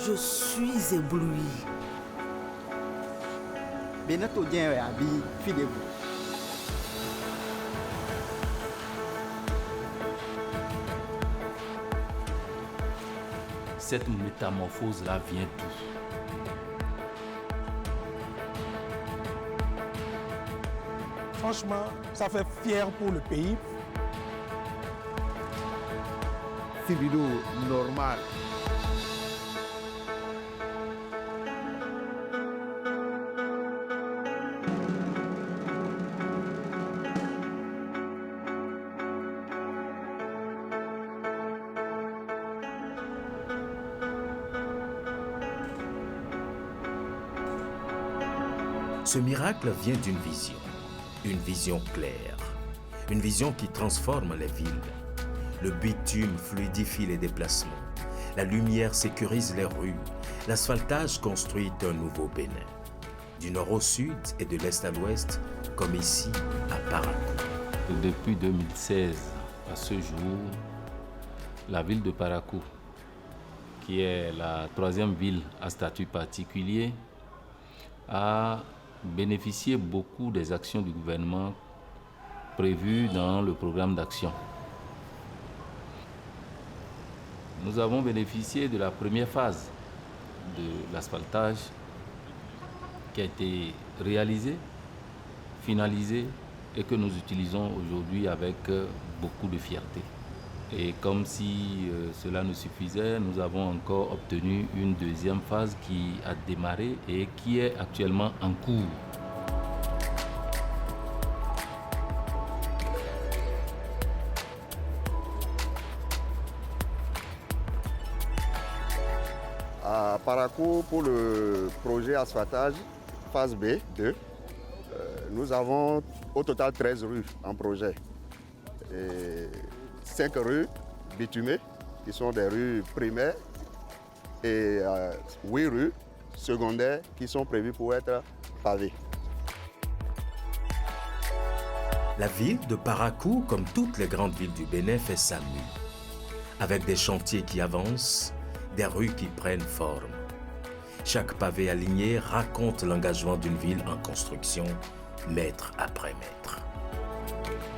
Je suis ébloui. Beneto Dien Abi, fidez-vous. Cette métamorphose-là vient d'où? Franchement, ça fait fier pour le pays. Thibodeau normal. Ce miracle vient d'une vision claire, une vision qui transforme les villes. Le bitume fluidifie les déplacements, la lumière sécurise les rues, l'asphaltage construit un nouveau Bénin. Du nord au sud et de l'est à l'ouest, comme ici à Parakou. Depuis 2016 à ce jour, la ville de Parakou, qui est la troisième ville à statut particulier, a bénéficié beaucoup des actions du gouvernement prévues dans le programme d'action. Nous avons bénéficié de la première phase de l'asphaltage qui a été réalisée, finalisée et que nous utilisons aujourd'hui avec beaucoup de fierté. Et comme si cela ne suffisait, nous avons encore obtenu une deuxième phase qui a démarré et qui est actuellement en cours. À Parakou, pour le projet asphaltage phase B 2, nous avons au total 13 rues en projet. Et 5 rues bitumées, qui sont des rues primaires, et 8 rues secondaires qui sont prévues pour être pavées. La ville de Parakou, comme toutes les grandes villes du Bénin, fait sa mue. Avec des chantiers qui avancent, des rues qui prennent forme. Chaque pavé aligné raconte l'engagement d'une ville en construction, mètre après mètre.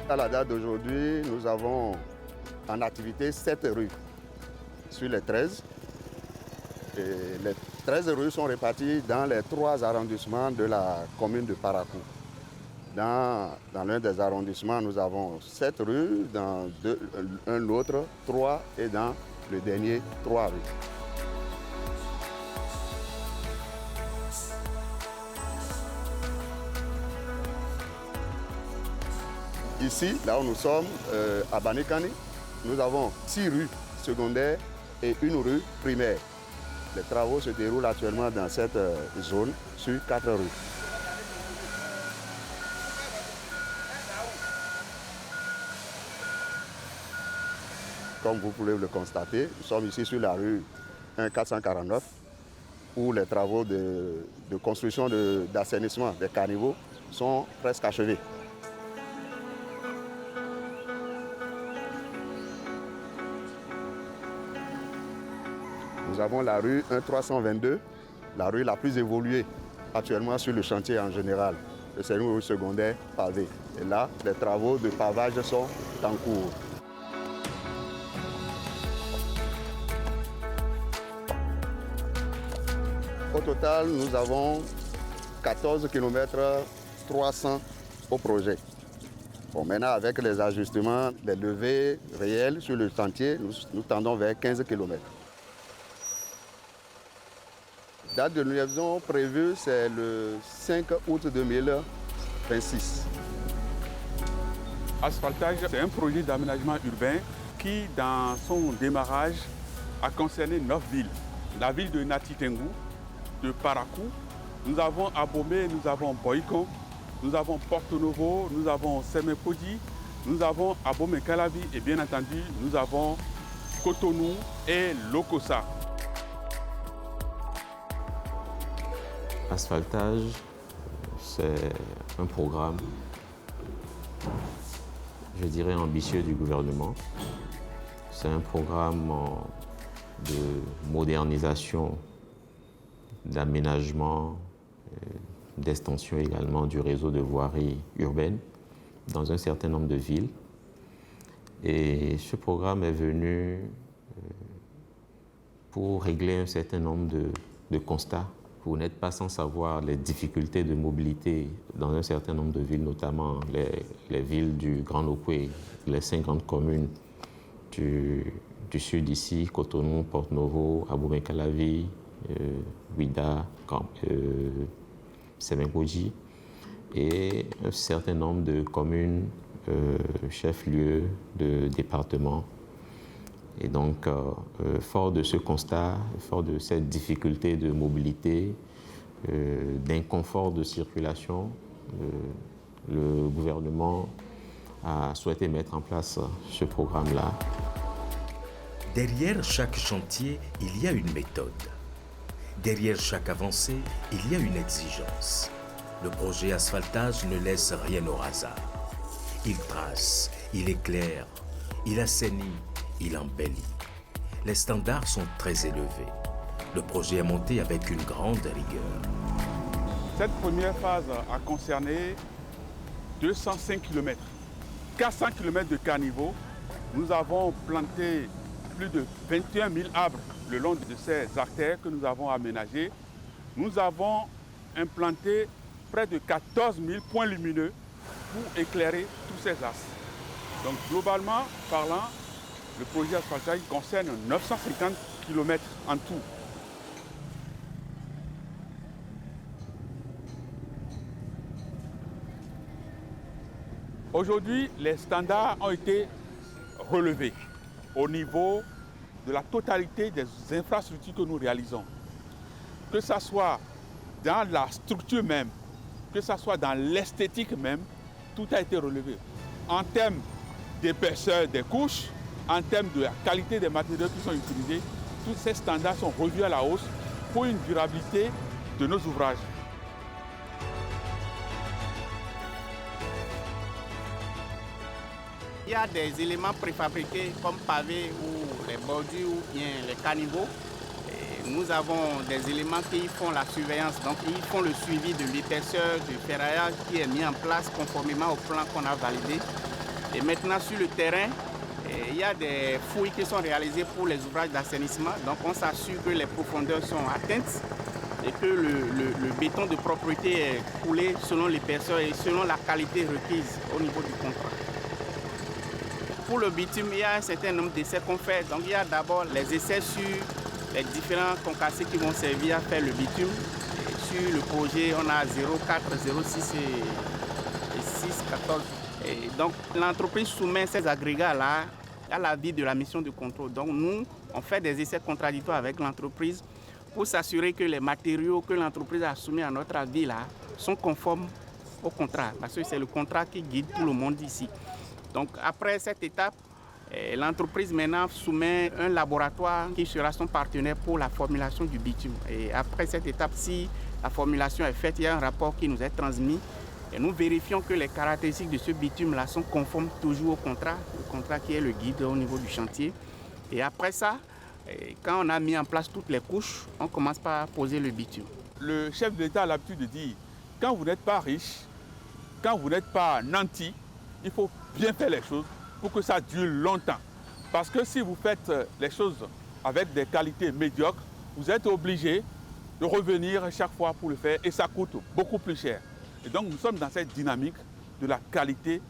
À la date d'aujourd'hui, nous avons en activité 7 rues sur les 13. Et les 13 rues sont réparties dans les 3 arrondissements de la commune de Parakou. Dans l'un des arrondissements, nous avons 7 rues, dans un autre 3 et dans le dernier 3 rues. Ici, là où nous sommes, à Banikani, nous avons 6 rues secondaires et 1 rue primaire. Les travaux se déroulent actuellement dans cette zone sur 4 rues. Comme vous pouvez le constater, nous sommes ici sur la rue 1449 où les travaux de construction d'assainissement des caniveaux sont presque achevés. Nous avons la rue 1322, la rue la plus évoluée actuellement sur le chantier en général. C'est une rue secondaire pavée. Et là, les travaux de pavage sont en cours. Au total, nous avons 14 km 300 au projet. Bon, maintenant, avec les ajustements, les levées réelles sur le chantier, nous tendons vers 15 km. Date de livraison prévue, c'est le 5 août 2026. Asphaltage, c'est un projet d'aménagement urbain qui, dans son démarrage, a concerné 9 villes. La ville de Nati Tengou, de Parakou, nous avons Abomey, nous avons Boycon, nous avons Porto Novo, nous avons Semepodi, nous avons Abomey Calavi et bien entendu, nous avons Cotonou et Lokossa. Asphaltage, c'est un programme, je dirais, ambitieux du gouvernement. C'est un programme de modernisation d'aménagement, d'extension également du réseau de voirie urbaine dans un certain nombre de villes. Et ce programme est venu pour régler un certain nombre de constats. Vous n'êtes pas sans savoir les difficultés de mobilité dans un certain nombre de villes, notamment les villes du Grand Lopoué, les 5 grandes communes du sud ici, Cotonou, Porto-Novo, Abomey-Calavi, Ouidah, Semenkoji, et un certain nombre de communes, chefs-lieux de départements. Et donc, fort de ce constat, fort de cette difficulté de mobilité, d'inconfort de circulation, le gouvernement a souhaité mettre en place ce programme-là. Derrière chaque chantier, il y a une méthode. Derrière chaque avancée, il y a une exigence. Le projet asphaltage ne laisse rien au hasard. Il trace, il éclaire, il assainit, il embellit. Les standards sont très élevés. Le projet est monté avec une grande rigueur. Cette première phase a concerné 205 km. 400 km de caniveaux. Nous avons planté plus de 21 000 arbres le long de ces artères que nous avons aménagées. Nous avons implanté près de 14 000 points lumineux pour éclairer tous ces axes. Donc globalement parlant, le projet asphaltage concerne 950 km en tout. Aujourd'hui, les standards ont été relevés au niveau de la totalité des infrastructures que nous réalisons. Que ce soit dans la structure même, que ce soit dans l'esthétique même, tout a été relevé. En termes d'épaisseur des couches, en termes de la qualité des matériaux qui sont utilisés, tous ces standards sont revus à la hausse pour une durabilité de nos ouvrages. Il y a des éléments préfabriqués comme pavés ou les bordures ou bien les caniveaux. Et nous avons des éléments qui font la surveillance, donc ils font le suivi de l'épaisseur du ferraillage qui est mis en place conformément au plan qu'on a validé. Et maintenant sur le terrain, il y a des fouilles qui sont réalisées pour les ouvrages d'assainissement. Donc on s'assure que les profondeurs sont atteintes et que le béton de propriété est coulé selon l'épaisseur et selon la qualité requise au niveau du contrat. Pour le bitume, il y a un certain nombre d'essais qu'on fait. Donc il y a d'abord les essais sur les différents concassés qui vont servir à faire le bitume. Et sur le projet, on a 0,4, 0,6 et 6,14. Et donc l'entreprise soumet ces agrégats-là à l'avis de la mission de contrôle. Donc nous, on fait des essais contradictoires avec l'entreprise pour s'assurer que les matériaux que l'entreprise a soumis à notre avis là sont conformes au contrat. Parce que c'est le contrat qui guide tout le monde ici. Donc après cette étape, l'entreprise maintenant soumet un laboratoire qui sera son partenaire pour la formulation du bitume. Et après cette étape, si la formulation est faite, il y a un rapport qui nous est transmis. Et nous vérifions que les caractéristiques de ce bitume-là sont conformes toujours au contrat, le contrat qui est le guide au niveau du chantier. Et après ça, quand on a mis en place toutes les couches, on commence par poser le bitume. Le chef de l'État a l'habitude de dire, quand vous n'êtes pas riche, quand vous n'êtes pas nanti, il faut bien faire les choses pour que ça dure longtemps. Parce que si vous faites les choses avec des qualités médiocres, vous êtes obligé de revenir chaque fois pour le faire et ça coûte beaucoup plus cher. Et donc nous sommes dans cette dynamique de la qualité,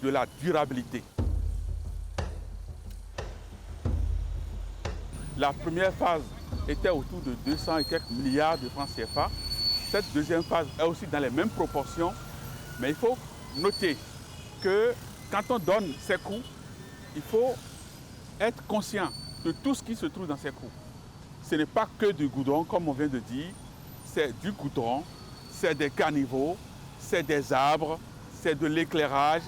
de la durabilité. La première phase était autour de 200 et quelques milliards de francs CFA. Cette deuxième phase est aussi dans les mêmes proportions, mais il faut noter que quand on donne ces coûts, il faut être conscient de tout ce qui se trouve dans ces coûts. Ce n'est pas que du goudron, comme on vient de dire, c'est du goudron, c'est des caniveaux, c'est des arbres, c'est de l'éclairage,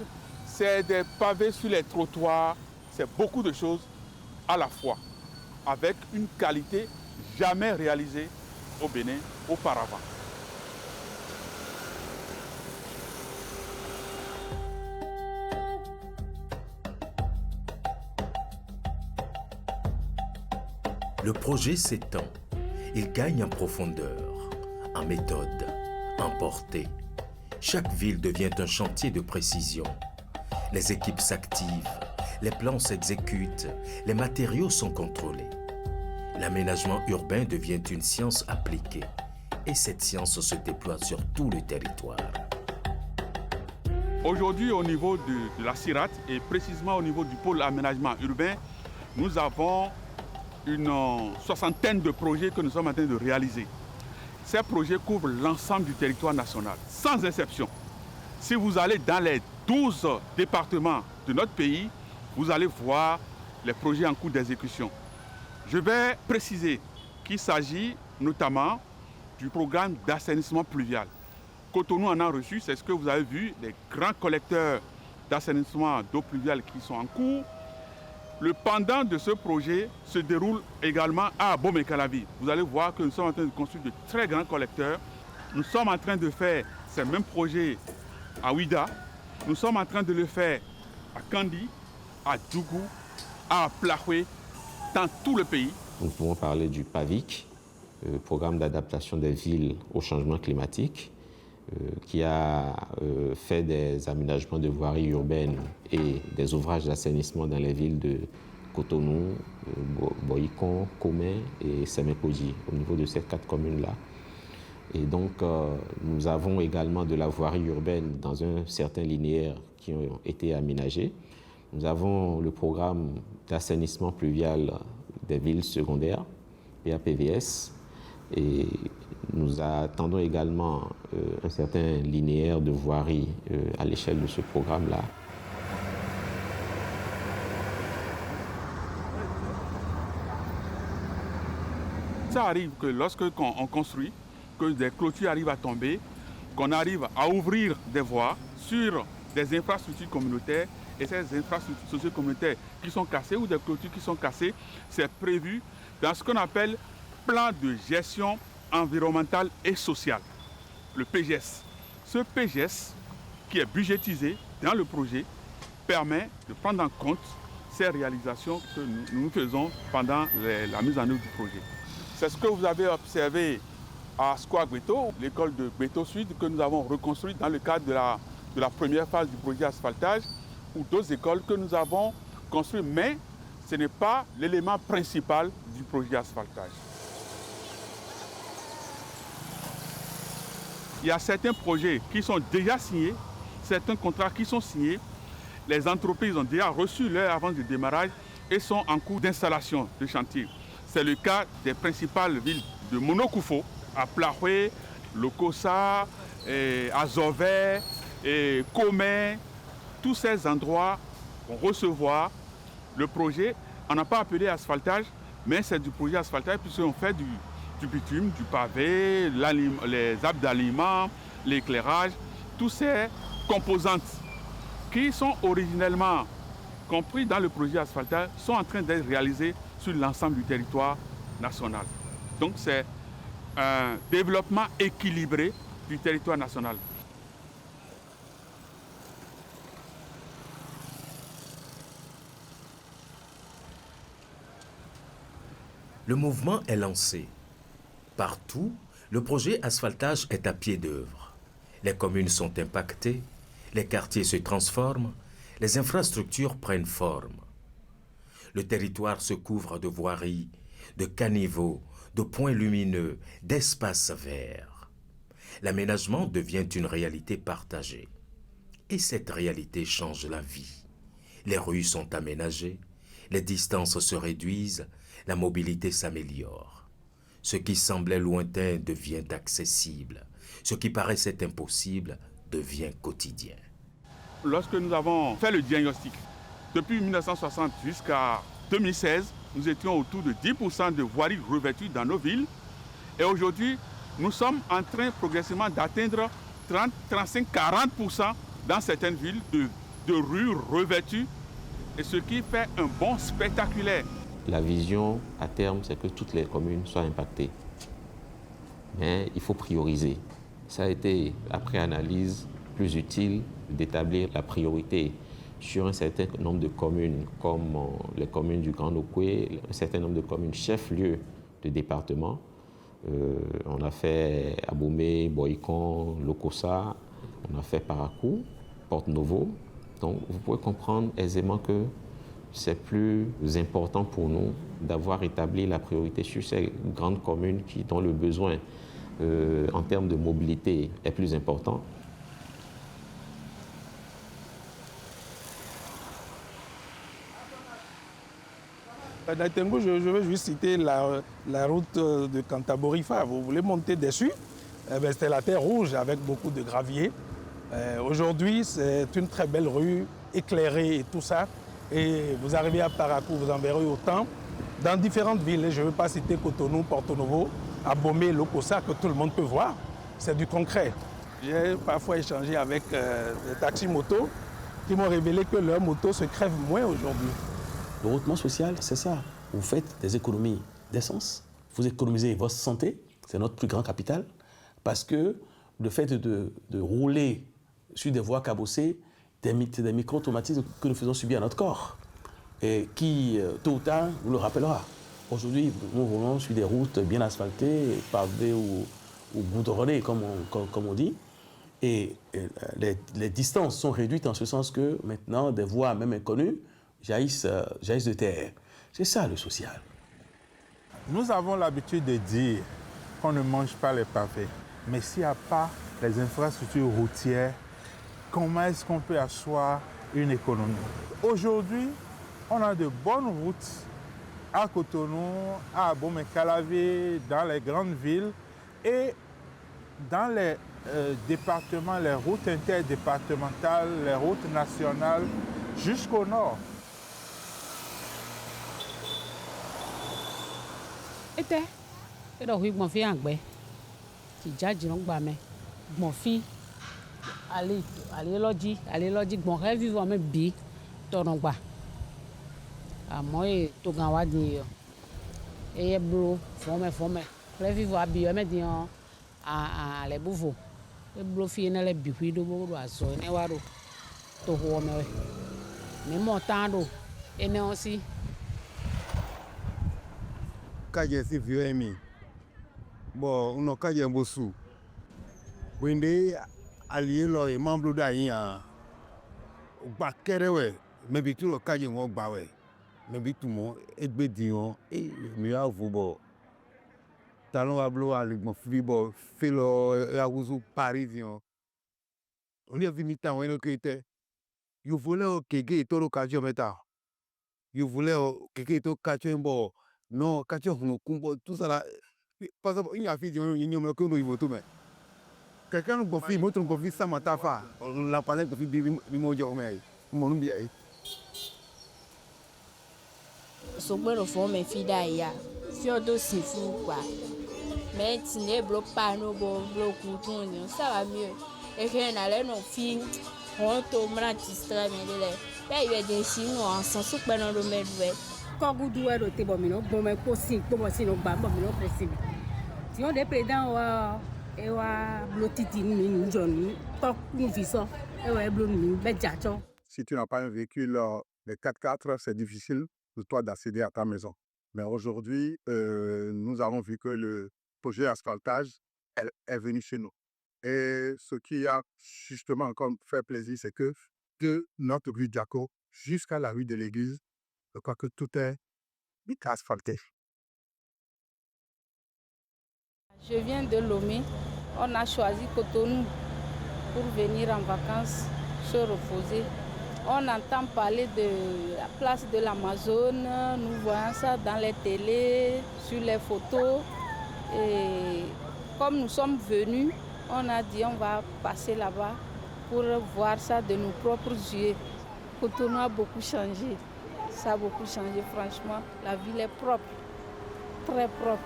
c'est des pavés sur les trottoirs, c'est beaucoup de choses à la fois, avec une qualité jamais réalisée au Bénin auparavant. Le projet s'étend. Il gagne en profondeur, en méthode, en portée. Chaque ville devient un chantier de précision. Les équipes s'activent, les plans s'exécutent, les matériaux sont contrôlés. L'aménagement urbain devient une science appliquée et cette science se déploie sur tout le territoire. Aujourd'hui, au niveau de la CIRAT et précisément au niveau du pôle aménagement urbain, nous avons une soixantaine de projets que nous sommes en train de réaliser. Ces projets couvrent l'ensemble du territoire national, sans exception. Si vous allez dans les 12 départements de notre pays, vous allez voir les projets en cours d'exécution. Je vais préciser qu'il s'agit notamment du programme d'assainissement pluvial. Cotonou en a reçu, c'est ce que vous avez vu, les grands collecteurs d'assainissement d'eau pluviale qui sont en cours. Le pendant de ce projet se déroule également à Bomé-Calavi. Vous allez voir que nous sommes en train de construire de très grands collecteurs. Nous sommes en train de faire ces mêmes projets à Ouida. Nous sommes en train de le faire à Kandi, à Djougou, à Plahoué, dans tout le pays. Nous pouvons parler du PAVIC, programme d'adaptation des villes au changement climatique, qui a fait des aménagements de voiries urbaines et des ouvrages d'assainissement dans les villes de Cotonou, Boïkon, Komé et Sémékoji, au niveau de ces 4 communes-là. Et donc, nous avons également de la voirie urbaine dans un certain linéaire qui ont été aménagés. Nous avons le programme d'assainissement pluvial des villes secondaires, PAPVS, et nous attendons également un certain linéaire de voirie à l'échelle de ce programme-là. Ça arrive que lorsque on construit, que des clôtures arrivent à tomber, qu'on arrive à ouvrir des voies sur des infrastructures communautaires, et ces infrastructures socio-communautaires qui sont cassées ou des clôtures qui sont cassées, c'est prévu dans ce qu'on appelle plan de gestion environnementale et sociale, le PGS. Ce PGS, qui est budgétisé dans le projet, permet de prendre en compte ces réalisations que nous faisons pendant la mise en œuvre du projet. C'est ce que vous avez observé à Square Gbeto, l'école de Gbeto Sud, que nous avons reconstruite dans le cadre de la première phase du projet asphaltage, ou d'autres écoles que nous avons construites, mais ce n'est pas l'élément principal du projet asphaltage. Il y a certains projets qui sont déjà signés, certains contrats qui sont signés. Les entreprises ont déjà reçu leur avance de démarrage et sont en cours d'installation de chantier. C'est le cas des principales villes de Monokoufo, à Plahoué, Lokossa, Azové, Komé. Tous ces endroits vont recevoir le projet. On n'a pas appelé asphaltage, mais c'est du projet asphaltage puisqu'on fait du bitume, du pavé, les arbres d'aliments, l'éclairage, toutes ces composantes qui sont originellement compris dans le projet asphaltage sont en train d'être réalisées sur l'ensemble du territoire national. Donc c'est un développement équilibré du territoire national. Le mouvement est lancé. Partout, le projet asphaltage est à pied d'œuvre. Les communes sont impactées, les quartiers se transforment, les infrastructures prennent forme. Le territoire se couvre de voiries, de caniveaux, de points lumineux, d'espaces verts. L'aménagement devient une réalité partagée. Et cette réalité change la vie. Les rues sont aménagées, les distances se réduisent, la mobilité s'améliore. Ce qui semblait lointain devient accessible. Ce qui paraissait impossible devient quotidien. Lorsque nous avons fait le diagnostic, depuis 1960 jusqu'à 2016, nous étions autour de 10% de voiries revêtues dans nos villes. Et aujourd'hui, nous sommes en train progressivement d'atteindre 30, 35, 40% dans certaines villes de rues revêtues. Et ce qui fait un bond spectaculaire. La vision à terme, c'est que toutes les communes soient impactées. Mais il faut prioriser. Ça a été, après analyse, plus utile d'établir la priorité sur un certain nombre de communes, comme les communes du Grand Okoué, un certain nombre de communes chefs-lieux de département, On a fait Abomey, Boycon, Lokossa, on a fait Parakou, Porte-Novo. Donc vous pouvez comprendre aisément que c'est plus important pour nous d'avoir établi la priorité sur ces grandes communes dont le besoin en termes de mobilité est plus important. Dans Tengu, je veux juste citer la route de Cantaborifa. Vous voulez monter dessus, c'est la terre rouge avec beaucoup de gravier. Aujourd'hui, c'est une très belle rue, éclairée et tout ça. Et vous arrivez à Parakou, vous en verrez autant. Dans différentes villes, je ne veux pas citer Cotonou, Porto-Novo, Abomey, Lokossa, que tout le monde peut voir. C'est du concret. J'ai parfois échangé avec des taxis-motos qui m'ont révélé que leurs motos se crèvent moins aujourd'hui. Le routement social, c'est ça. Vous faites des économies d'essence, vous économisez votre santé, c'est notre plus grand capital, parce que le fait de rouler sur des voies cabossées, des micro-traumatismes que nous faisons subir à notre corps, et qui, tôt ou tard, nous le rappellera. Aujourd'hui, nous roulons sur des routes bien asphaltées, pavées ou goudronnées, comme on dit, et les distances sont réduites en ce sens que maintenant, des voies même inconnues jaillissent de terre. C'est ça le social. Nous avons l'habitude de dire qu'on ne mange pas les pavés. Mais s'il n'y a pas les infrastructures routières, comment est-ce qu'on peut asseoir une économie? Aujourd'hui, on a de bonnes routes à Cotonou, à Abomey-Calavi, dans les grandes villes et dans les départements, les routes interdépartementales, les routes nationales jusqu'au nord. Ete, edo hui gbon fi agbe. Ti jaji no gba me. Gbon fi ale loji gbon re vivre me bi to no gba. Amo e to gan wa din yo. Eye blo fome. Re vivre abi yo me din a le buvo. E blo fi na le bi hui do bo do aso ne wa do. To ho me we. Me mo tan do. Ene on si kaje si vieux mi bon uno kaje mbosu wende ali lo e mamblu da yin gba kere we me bi tu lo kaje won gba we me bi tu mo egbe diyan mi a vo bo talon wa blo ali gbon fi bo fe lo awuzu Paris diyan oni vi mi ta won no kete you voulez o kege to lo kaje meta you voulez o kege to kaje mbo non, quand tu as tout ça là, par exemple, il y a fait quelqu'un nous confie, moi, tu confie ça, ma tafa. La panne confie, bimo, mais mon nom bien. So, bon, fond, mes filles d'ailleurs, Fiodo, c'est fou, quoi. Mais tu n'es pas, no, couton, ça va mieux. Et que n'allait nos filles, on tombe là, tu serais, mais il y a des signes, on s'en souvient pas dans le même. Kogudu ero te bo mi no gbon me ko sin to mo sin no gba bo mi no presi mi ti o de president wa e wa blotiti mi ni joni to kun fi so e wa blo mi be jacho. Si tu n'as pas un véhicule de 4x4, c'est difficile pour toi d'accéder à ta maison. Mais aujourd'hui, nous avons vu que le projet asphaltage est venu chez nous. Et ce qui a justement encore fait plaisir, c'est que de notre rue Diaco jusqu'à la rue de l'église, je crois que tout est asphalté. Je viens de Lomé. On a choisi Cotonou pour venir en vacances, se reposer. On entend parler de la place de l'Amazone. Nous voyons ça dans les télés, sur les photos. Et comme nous sommes venus, on a dit on va passer là-bas pour voir ça de nos propres yeux. Cotonou a beaucoup changé. Ça a beaucoup changé, franchement. La ville est propre, très propre.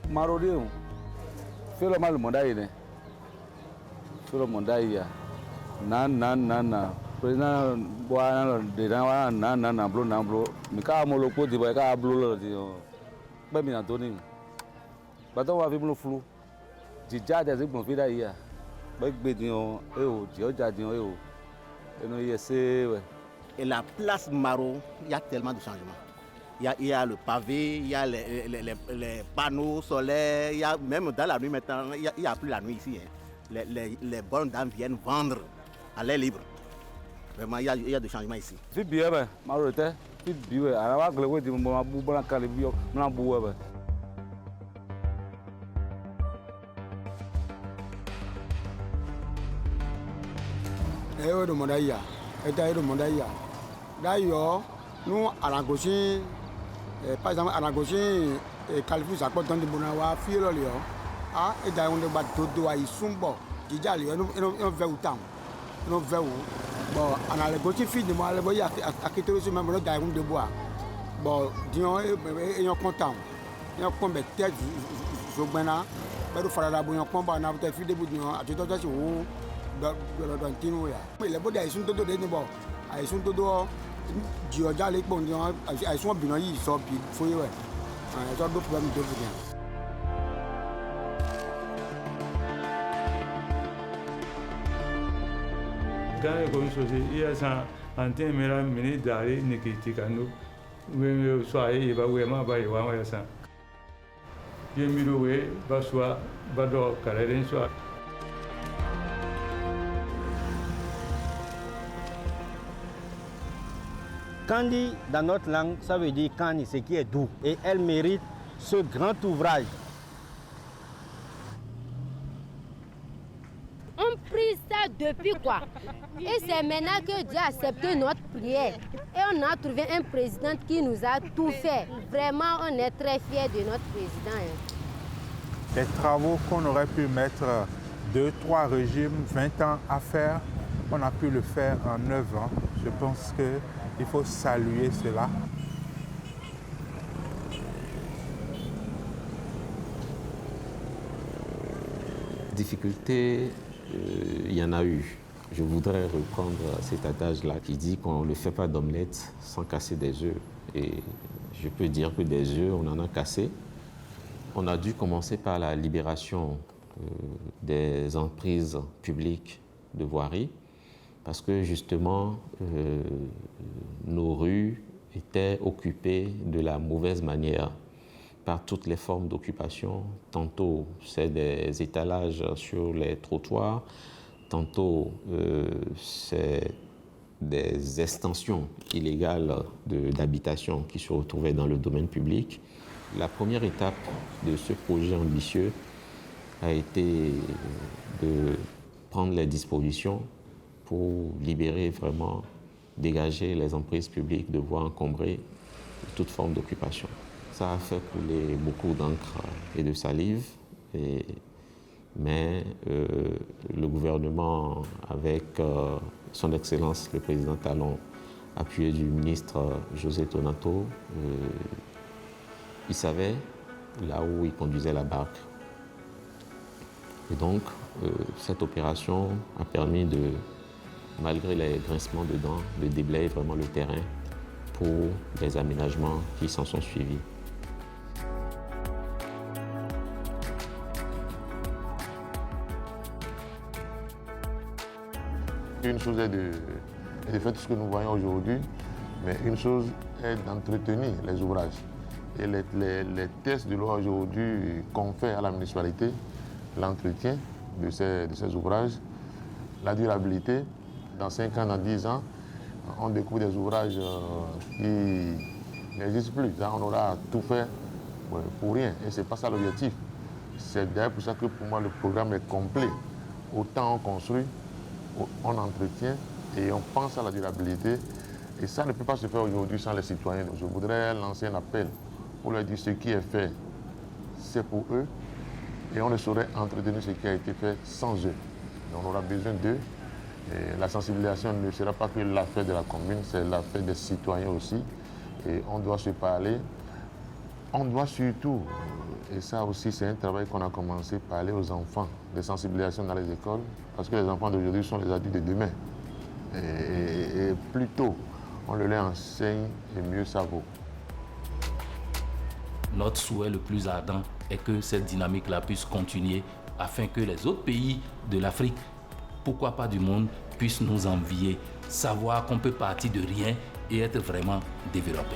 Marodéon, fais le mal mondaïne. Fais le mondaïne. Nan. Président boa de na blo mi ka mo lo po di boy ka blo lo di o be mi na to ni ba to wa fi blo flu Déjà des bons vies d'ailleurs. Et la place Maro, il y a tellement de changements. Il y a le pavé, il y a les panneaux solaires, il y a, même dans la nuit maintenant, il n'y a plus la nuit ici. Hein. Les bonnes dames viennent vendre à l'air libre. Vraiment, il y a des changements ici. D'ailleurs, nous, à la gauche, par exemple, à la gauche, Califou, ça peut donner bon à faire le lion. Ah, et d'ailleurs, on va tout à y sombre. Déjà, on va où tant. On va où. Bon, à la gauche, fille de moi, elle va y avoir à quitter le même le d'ailleurs de bois. Bon, disons, et on content. Et on combat tête, je vais là. Mais il faut faire la bonne combat, on a peut-être fait des bouts de nous. À tout à l'heure, dans Tino. Mais les bouts sont tous des bons. Ils sont tous Dioja les bons, ils sont bien, ils sont bien, il faut y aller. Ils ont d'autres problèmes de bien. Quand il y a comme chose, il y a ça, en temps de mener d'aller, ne quitter qu'à nous. Oui, soit il va vraiment pas y avoir ça. Il y a mis le way, va soit, va dans Calais, soit. Kandi, dans notre langue, ça veut dire Kani, ce qui est doux. Et elle mérite ce grand ouvrage. On prie ça depuis quoi? Et c'est maintenant que Dieu a accepté notre prière. Et on a trouvé un président qui nous a tout fait. Vraiment, on est très fiers de notre président. Des travaux qu'on aurait pu mettre 2-3 régimes, 20 ans à faire, on a pu le faire en 9 ans. Je pense qu'il faut saluer cela. Difficultés, il y en a eu. Je voudrais reprendre cet adage-là qui dit qu'on ne fait pas d'omelette sans casser des œufs. Et je peux dire que des œufs, on en a cassé. On a dû commencer par la libération des emprises publiques de voirie, parce que justement, nos rues étaient occupées de la mauvaise manière par toutes les formes d'occupation. Tantôt, c'est des étalages sur les trottoirs, tantôt, c'est des extensions illégales d'habitation qui se retrouvaient dans le domaine public. La première étape de ce projet ambitieux a été de prendre les dispositions pour libérer vraiment, dégager les emprises publiques de voies encombrées de toute forme d'occupation. Ça a fait couler beaucoup d'encre et de salive, mais le gouvernement, avec son Excellence le Président Talon, appuyé du ministre José Tonato, il savait là où il conduisait la barque. Et donc, cette opération a permis de, malgré les grincements de dents, de déblayer vraiment le terrain pour les aménagements qui s'en sont suivis. Une chose est de faire tout ce que nous voyons aujourd'hui, mais une chose est d'entretenir les ouvrages. Et les tests de loi aujourd'hui confèrent à la municipalité l'entretien de ces ouvrages, la durabilité. Dans 5 ans, dans 10 ans, on découvre des ouvrages qui n'existent plus. On aura tout fait pour rien. Et ce n'est pas ça l'objectif. C'est d'ailleurs pour ça que pour moi le programme est complet. Autant on construit, on entretient et on pense à la durabilité. Et ça ne peut pas se faire aujourd'hui sans les citoyens. Donc je voudrais lancer un appel pour leur dire ce qui est fait, c'est pour eux. Et on ne saurait entretenir ce qui a été fait sans eux. Et on aura besoin d'eux. Et la sensibilisation ne sera pas que l'affaire de la commune, c'est l'affaire des citoyens aussi. Et on doit se parler. On doit surtout, et ça aussi c'est un travail qu'on a commencé, parler aux enfants, de sensibilisation dans les écoles, parce que les enfants d'aujourd'hui sont les adultes de demain. Et plus tôt on le leur enseigne, et mieux ça vaut. Notre souhait le plus ardent est que cette dynamique-là puisse continuer afin que les autres pays de l'Afrique, pourquoi pas du monde, puissent nous envier, savoir qu'on peut partir de rien et être vraiment développé.